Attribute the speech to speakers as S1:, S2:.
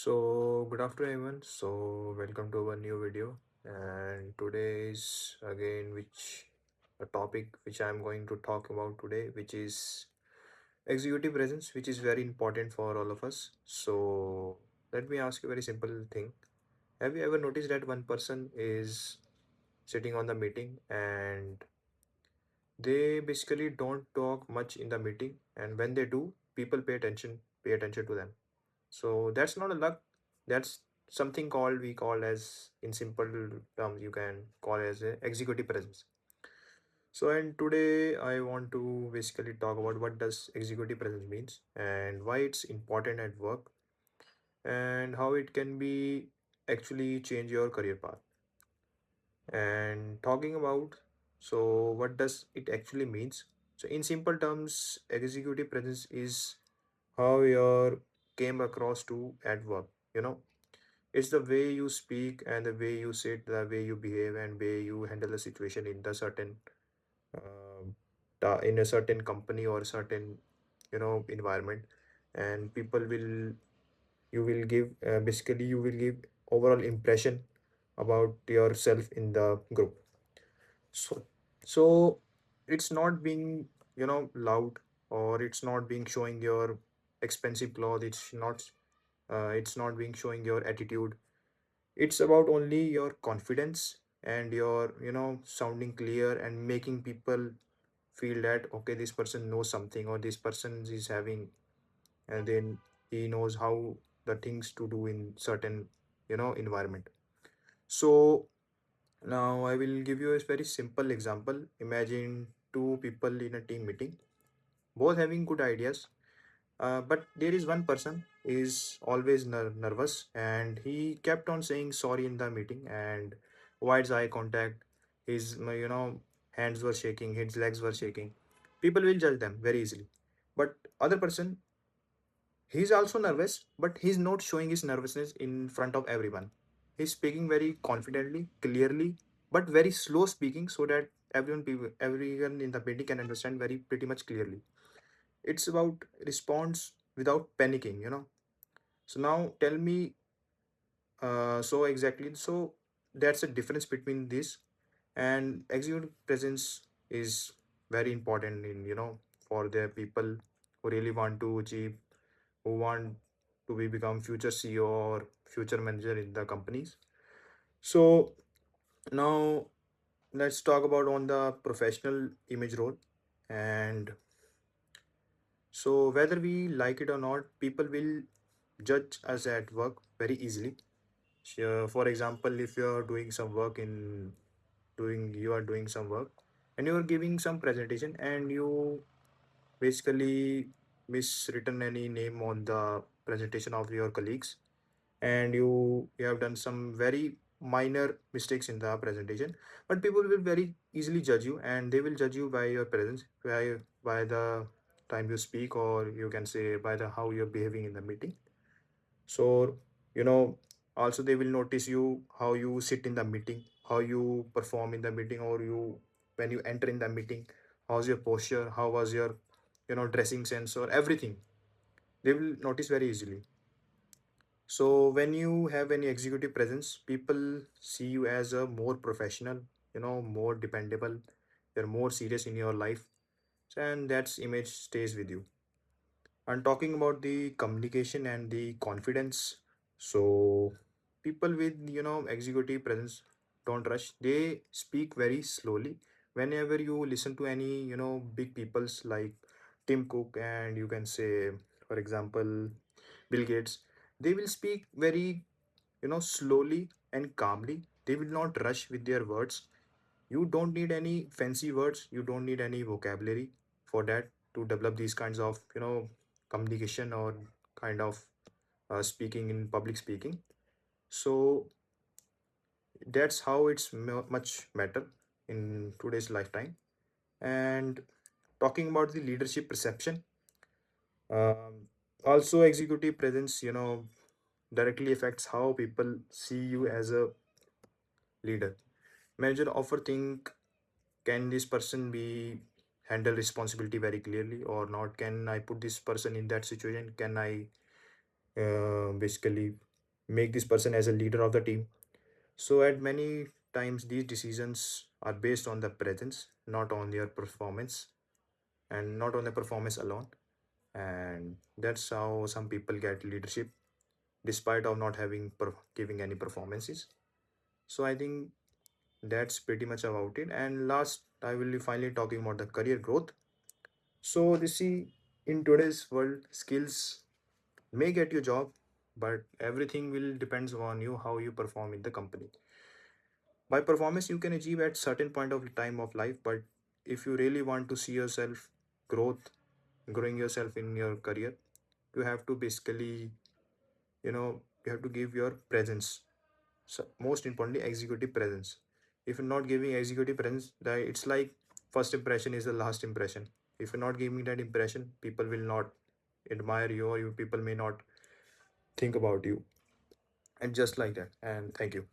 S1: Good afternoon, everyone. Welcome to our new video. And today is again which a topic which I'm going to talk about today, which is executive presence, which is very important for all of us. Let me ask you a very simple thing. Have you ever noticed that one person is sitting on the meeting and they basically don't talk much in the meeting, and when they do, people pay attention to them. So that's not a luck. That's something called we call as in simple terms you can call as a executive presence. And today I want to basically talk about what does executive presence means and why it's important at work and how it can be actually change your career path. And talking about what does it actually means? So in simple terms, executive presence is how your came across to at work. You know, it's the way you speak and the way you sit, the way you behave, and way you handle the situation in the certain in a certain company or certain environment. And people will you will give basically you will give overall impression about yourself in the group. So so it's not being loud, or it's not being showing your expensive clothes. It's not being showing your attitude. It's about only your confidence and your sounding clear and making people feel that okay, this person knows something, or this person is having, and then he knows how the things to do in certain environment. So now I will give you a very simple example. Imagine two people in a team meeting, both having good ideas, but there is one person is always nervous, and he kept on saying sorry in the meeting and avoids eye contact. His hands were shaking, his legs were shaking. People will judge them very easily. But other person, he's also nervous, but he's not showing his nervousness in front of everyone. He's speaking very confidently, clearly, but very slow speaking so that everyone in the meeting can understand very pretty much clearly. It's about response without panicking. So now tell me, so that's a difference between this. And executive presence is very important in for the people who really want to achieve, who want to become future CEO or future manager in the companies. So now let's talk about on the professional image role. And so whether we like it or not, people will judge us at work very easily. Sure, for example, if you are doing some work and you are giving some presentation, and you basically miswritten any name on the presentation of your colleagues, and you have done some very minor mistakes in the presentation, but people will very easily judge you, and they will judge you by your presence, by the time you speak, or you can say by the how you're behaving in the meeting. So you know also they will notice you, how you sit in the meeting, how you perform in the meeting, or you when you enter in the meeting, how's your posture, how was your dressing sense, or everything. They will notice very easily. So when you have any executive presence, people see you as a more professional, more dependable. You're more serious in your life, and that image stays with you. And talking about the communication and the confidence, so people with executive presence don't rush. They speak very slowly. Whenever you listen to any big peoples like Tim Cook, and you can say, for example, Bill Gates, they will speak very slowly and calmly. They will not rush with their words. You don't need any fancy words, you don't need any vocabulary for that to develop these kinds of communication or kind of speaking in public speaking. So that's how it's much better in today's lifetime. And talking about the leadership perception, um, also executive presence directly affects how people see you as a leader. Manager often think, can this person be handle responsibility very clearly or not? Can I put this person in that situation? Can I basically make this person as a leader of the team. So at many times these decisions are based on the presence, not on their performance, and not on the performance alone. And that's how some people get leadership despite of not having giving any performances. So I think that's pretty much about it. And last, I will be finally talking about the career growth. So you see, in today's world, skills may get you job, but everything will depends on you how you perform in the company. By performance you can achieve at certain point of time of life, but if you really want to see yourself growth, growing yourself in your career, you have to basically, you have to give your presence. So most importantly, executive presence. If you're not giving executive presence, that it's like first impression is the last impression. If you're not giving that impression, people will not admire you, or you people may not think about you. And just like that. And thank you.